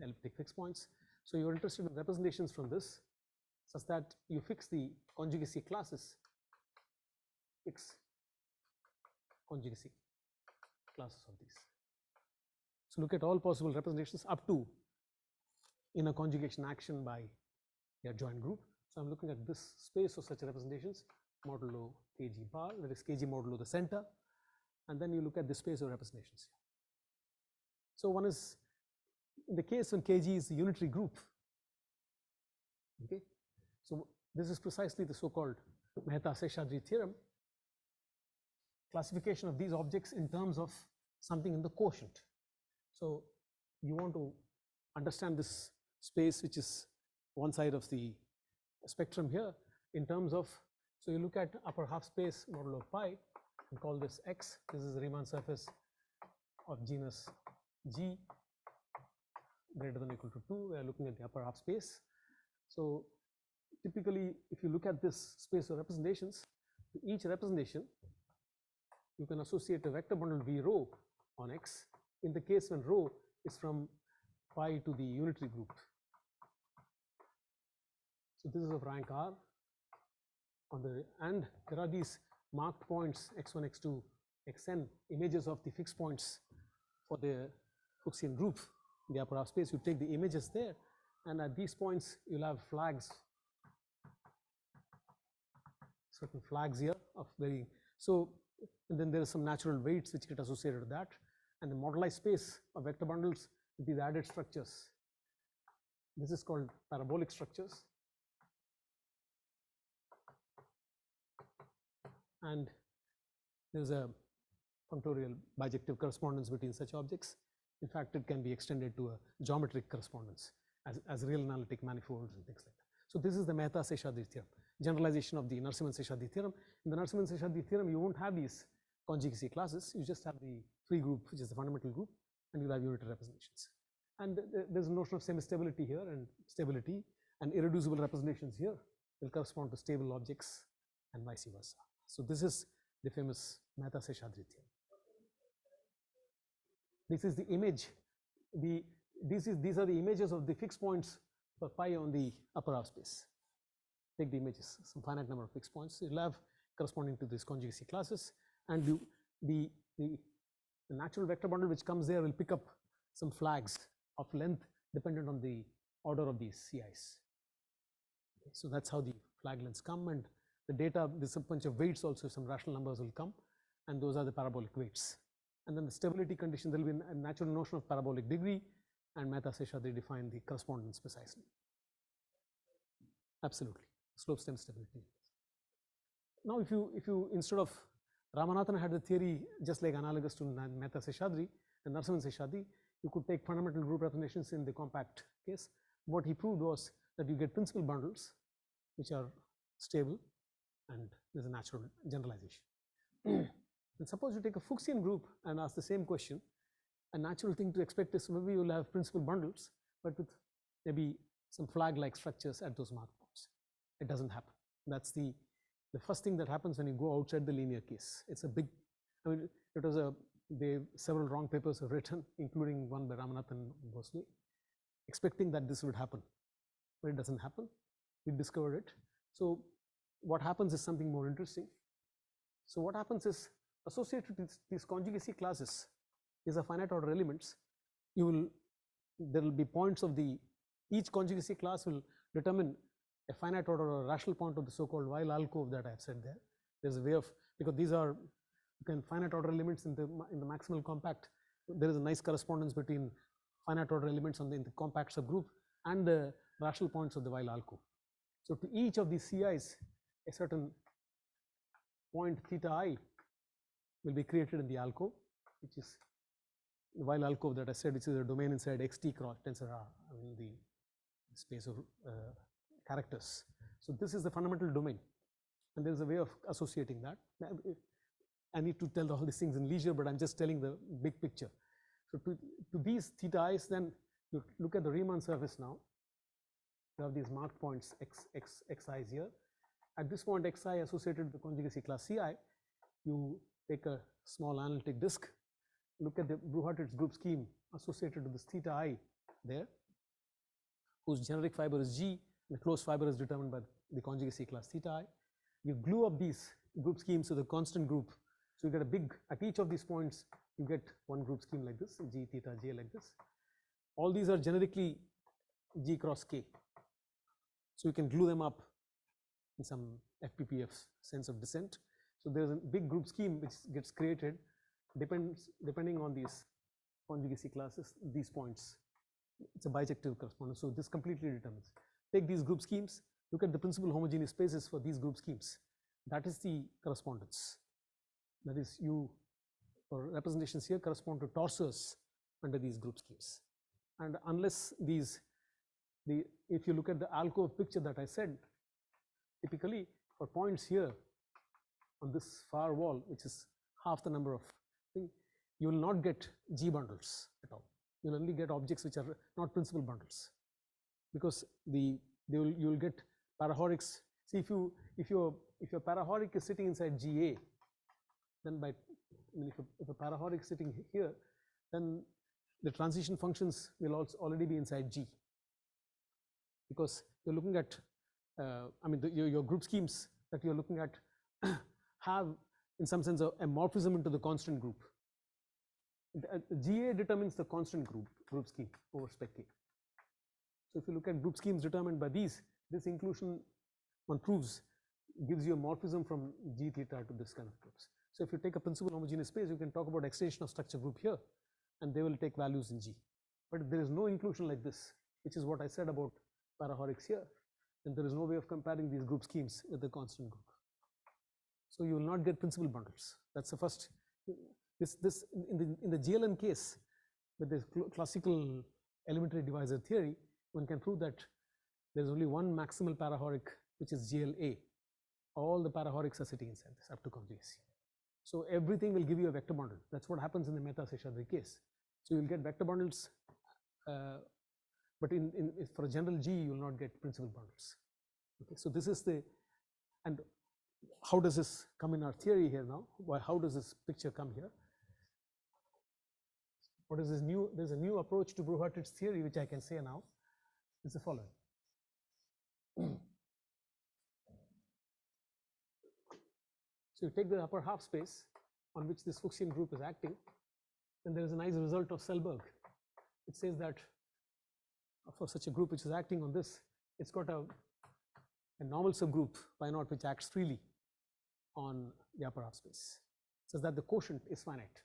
elliptic fixed points. So you are interested in representations from this such that you fix the conjugacy classes, fix conjugacy classes of these. So look at all possible representations up to inner conjugation action by your joint group. So I'm looking at this space of such representations, modulo Kg bar, that is Kg modulo the center, and then you look at the space of representations. So one is, in the case when Kg is the unitary group, okay, so this is precisely the so-called Mehta-Seshadri theorem, classification of these objects in terms of something in the quotient. So you want to understand this space, which is one side of the spectrum here, in terms of, so you look at upper half space modulo pi and call this X. This is the Riemann surface of genus G greater than or equal to 2. We are looking at the upper half space. So typically, if you look at this space of representations, to each representation, you can associate a vector bundle V rho on X in the case when rho is from pi to the unitary group. So this is of rank R on the, and there are these marked points x1, x2, xn, images of the fixed points for the Fuchsian group in the upper half space. You take the images there, and at these points you'll have flags, certain flags here of varying. So and then there are some natural weights which get associated with that, and the modelized space of vector bundles with these added structures. This is called parabolic structures. And there is a functorial bijective correspondence between such objects. In fact, it can be extended to a geometric correspondence as real analytic manifolds and things like that. So this is the Mehta-Seshadri theorem, generalization of the Narasimhan-Seshadri theorem. In the Narasimhan-Seshadri theorem, you won't have these conjugacy classes, you just have the free group, which is the fundamental group, and you'll have unitary representations. And there's a notion of semi-stability here, and stability, and irreducible representations here will correspond to stable objects and vice versa. So this is the famous Mehta-Seshadri theorem. This is the image. These are the images of the fixed points for pi on the upper half space. Take the images, some finite number of fixed points. You'll have corresponding to these conjugacy classes, and the natural vector bundle which comes there will pick up some flags of length dependent on the order of these CIs. Okay, so that's how the flag lengths come, and the data, there's a bunch of weights also, some rational numbers will come, and those are the parabolic weights. And then the stability condition, there will be a natural notion of parabolic degree, and Mehta-Seshadri define the correspondence precisely. Absolutely, slope stem stability. Now, if you instead of Ramanathan had the theory just like analogous to Mehta-Seshadri and Narasimhan-Seshadri, you could take fundamental group representations in the compact case. What he proved was that you get principal bundles which are stable, and there's a natural generalization. And suppose you take a Fuchsian group and ask the same question, a natural thing to expect is maybe you'll have principal bundles, but with maybe some flag-like structures at those mark points. It doesn't happen. That's the first thing that happens when you go outside the linear case. It's a big, I mean, it was several wrong papers were written, including one by Ramanathan and Bosle, expecting that this would happen, but it doesn't happen. We discovered it. So what happens is something more interesting. So what happens is, associated with these conjugacy classes, these are finite order elements. There will be points of each conjugacy class will determine a finite order or a rational point of the so-called Weil alcove that I have said there. There's a way of, because these are finite order elements in the maximal compact. There is a nice correspondence between finite order elements in the compact subgroup and the rational points of the Weil alcove. So to each of these CIs, a certain point theta I will be created in the alcove, which is the Weil alcove that I said, which is a domain inside xt cross tensor R, I mean the space of characters. So this is the fundamental domain, and there is a way of associating that. I need to tell all these things in leisure, but I'm just telling the big picture. So to these theta i's, then you look at the Riemann surface now. You have these marked points xi's here. At this point xi associated with the conjugacy class Ci, you take a small analytic disk, look at the Bruhat-Tits group scheme associated with this theta I there, whose generic fiber is G, and the closed fiber is determined by the conjugacy class theta I. You glue up these group schemes to the constant group. So you get a big, at each of these points, you get one group scheme like this, G theta J like this. All these are generically G cross K. So you can glue them up in some FPPF sense of descent. So there's a big group scheme which gets created depending on these conjugacy classes, these points. It's a bijective correspondence. So this completely determines. Take these group schemes, look at the principal homogeneous spaces for these group schemes. That is the correspondence. That is, for representations here correspond to torsors under these group schemes. And unless if you look at the alcove picture that I said, typically for points here on this far wall, which is half the number of things, you will not get G bundles at all. You will only get objects which are not principal bundles, because you will get parahorics. See, if your parahoric is sitting inside GA, then if a parahoric is sitting here, then the transition functions will also already be inside G, because you're looking at your group schemes that you're looking at have in some sense a morphism into the constant group. GA determines the constant group scheme over spec K. So if you look at group schemes determined by this inclusion, one proves, gives you a morphism from G theta to this kind of groups. So if you take a principal homogeneous space, you can talk about extension of structure group here, and they will take values in G. But if there is no inclusion like this, which is what I said about parahorics here, then there is no way of comparing these group schemes with the constant group. So you will not get principal bundles. That's the first. This in the GLN case, with the classical elementary divisor theory, one can prove that there is only one maximal parahoric, which is GLA. All the parahorics are sitting inside this up to conjugacy. So everything will give you a vector bundle. That's what happens in the Mehta-Seshadri case. So you'll get vector bundles, but for a general G, you will not get principal bundles. Okay, so this is the, and how does this come in our theory here now? Why, how does this picture come here? What is this new? There's a new approach to Bruhat-Tits theory, which I can say now. It's the following. So you take the upper half space on which this Fuchsian group is acting, and there is a nice result of Selberg. It says that for such a group which is acting on this, it's got a normal subgroup pi naught which acts freely on the upper half space, such that the quotient is finite.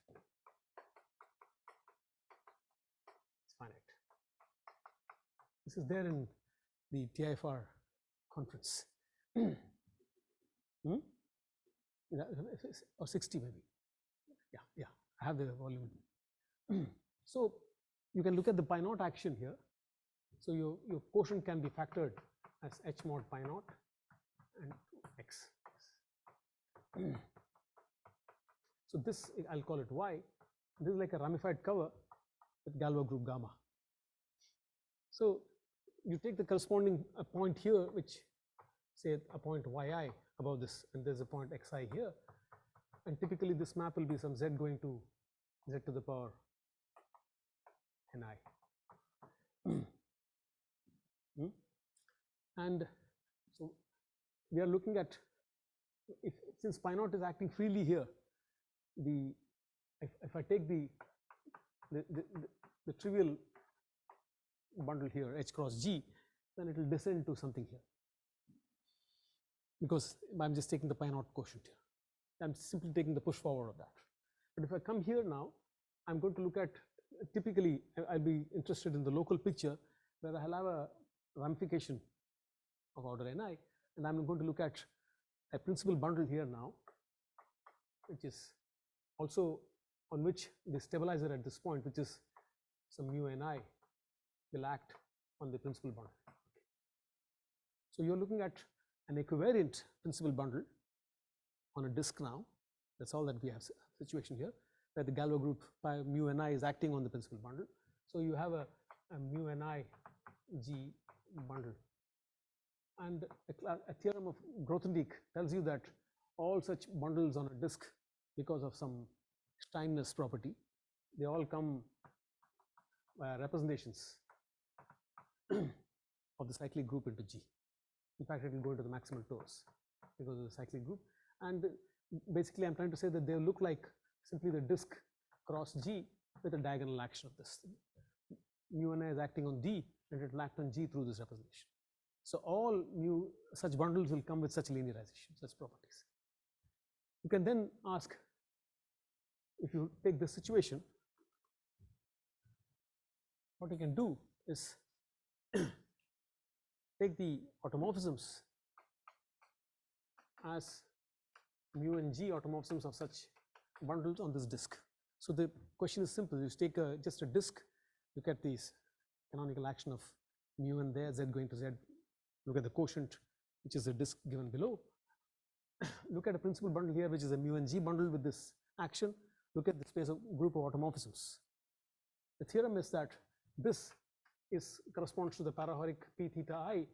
It's finite. This is there in the TIFR conference. Or 60 maybe. Yeah, I have the volume. So you can look at the pi naught action here. So your quotient can be factored as h mod pi naught and x. So this, I'll call it y. This is like a ramified cover with Galois group gamma. So you take the corresponding point here, which say a point yi above this, and there's a point xi here, and typically this map will be some z going to z to the power ni. And so we are looking at, since pi naught is acting freely here, if I take the trivial bundle here, h cross g, then it will descend to something here, because I'm just taking the pi naught quotient here. I'm simply taking the push forward of that. But if I come here now, I'm going to look at, typically I'll be interested in the local picture where I'll have a ramification of order ni, and I'm going to look at a principal bundle here now, which is also on which the stabilizer at this point, which is some mu ni, will act on the principal bundle. So you're looking at an equivariant principal bundle on a disk now. That's all that we have situation here, where the Galois group by mu ni is acting on the principal bundle. So you have a mu ni g bundle. And a theorem of Grothendieck tells you that all such bundles on a disk, because of some Steinness property, they all come via representations of the cyclic group into G. In fact, it will go into the maximal torus because of the cyclic group. And basically, I'm trying to say that they look like simply the disk cross G with a diagonal action of this. Mu ni is acting on D, and it will act on G through this representation. So all such bundles will come with such linearization, such properties. You can then ask, if you take this situation, what you can do is take the automorphisms as mu and g automorphisms of such bundles on this disk. So the question is simple. You take just a disk, look at these canonical action of mu and there, z going to z, look at the quotient, which is the disk given below. Look at a principal bundle here, which is a mu and g bundle with this action. Look at the space of group of automorphisms. The theorem is that this corresponds to the parahoric p theta I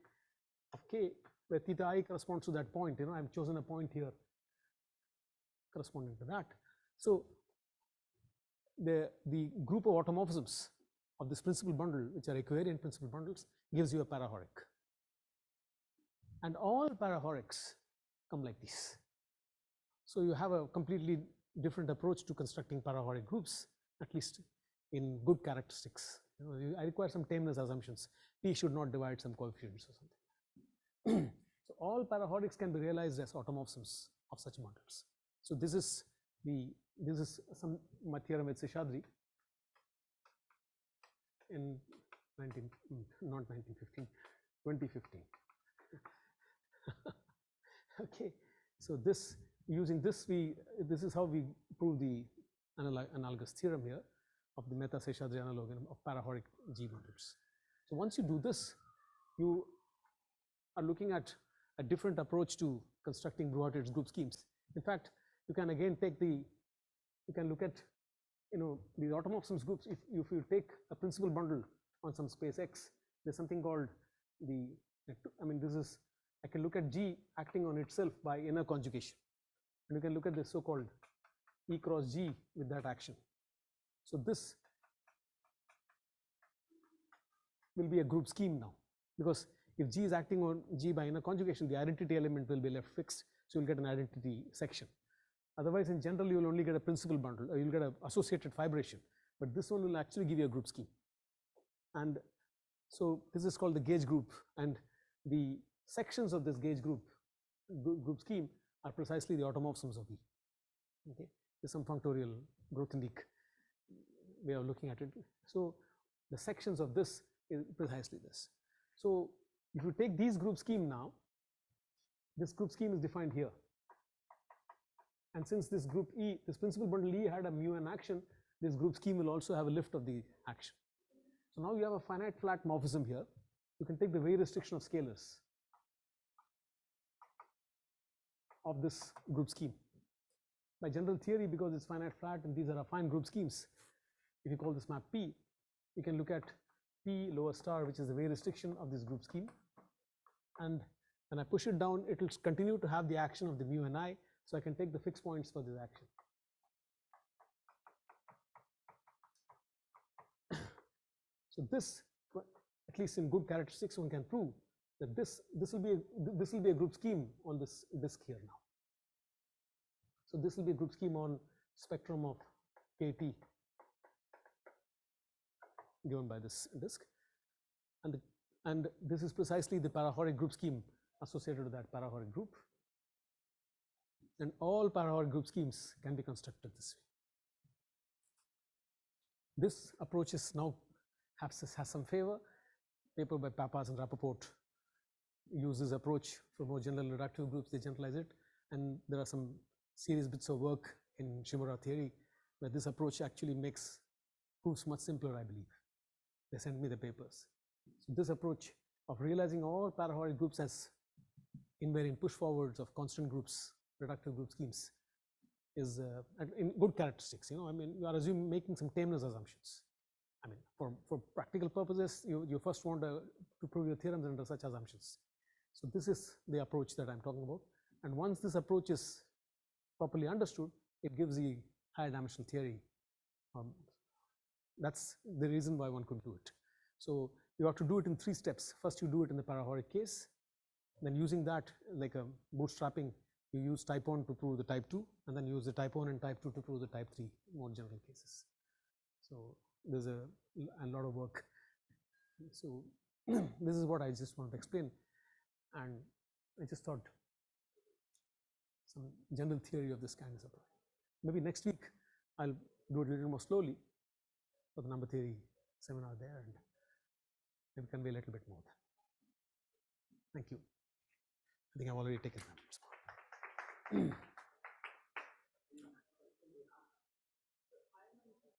of k, where theta I corresponds to that point. I've chosen a point here corresponding to that. So the group of automorphisms of this principal bundle, which are equivariant principal bundles, gives you a parahoric. And all parahorics come like this. So you have a completely different approach to constructing parahoric groups, at least in good characteristics. I require some tameness assumptions. P should not divide some coefficients or something. So all parahorics can be realized as automorphisms of such bundles. So this is my theorem with Seshadri in 2015. Okay, so using this is how we prove the analogous theorem here of the Mehta-Seshadri analogue of parahoric G bundles. So once you do this, you are looking at a different approach to constructing Bruhat-Tits group schemes. In fact, you can again take you can look at these automorphisms groups. If you take a principal bundle on some space X, there's something called I can look at G acting on itself by inner conjugation, and you can look at the so-called E cross G with that action. So this will be a group scheme now, because if G is acting on G by inner conjugation, the identity element will be left fixed, so you'll get an identity section. Otherwise, in general, you will only get a principal bundle, or you'll get an associated fibration, but this one will actually give you a group scheme. And so this is called the gauge group, and the sections of this gauge group scheme are precisely the automorphisms of V. Okay, there's some functorial Grothendieck way of looking at it. So the sections of this is precisely this. So if you take these group scheme now, this group scheme is defined here. And since this group E, this principal bundle E had a mu n action, this group scheme will also have a lift of the action. So now you have a finite flat morphism here. You can take the Weil restriction of scalars of this group scheme. By general theory, because it's finite flat and these are affine group schemes, if you call this map P, you can look at P lower star, which is the Weil restriction of this group scheme. And when I push it down, it will continue to have the action of the mu and I, so I can take the fixed points for this action. So this, at least in good characteristics, one can prove that this will be a group scheme on this disk here now. So this will be a group scheme on spectrum of KT given by this disk, and this is precisely the parahoric group scheme associated with that parahoric group. And all parahoric group schemes can be constructed this way. This approach is now has some favor. Paper by Papas and Rappaport use this approach for more general reductive groups. They generalize it, and there are some serious bits of work in Shimura theory where this approach actually proves much simpler, I believe. They sent me the papers. So this approach of realizing all parahoric groups as invariant push forwards of constant groups, reductive group schemes, is in good characteristics. You are making some tameness assumptions. For practical purposes, you first want to prove your theorems under such assumptions. So this is the approach that I'm talking about. And once this approach is properly understood, it gives the higher dimensional theory. That's the reason why one could do it. So you have to do it in 3 steps. First, you do it in the parahoric case. Then using that, like a bootstrapping, you use type 1 to prove the type 2, and then use the type 1 and type 2 to prove the type 3 more general cases. So there's a lot of work. So this is what I just want to explain, and I just thought some general theory of this kind is applied. Maybe next week I'll do it a little more slowly for the number theory seminar there, and maybe convey a little bit more. Thank you. I think I've already taken that.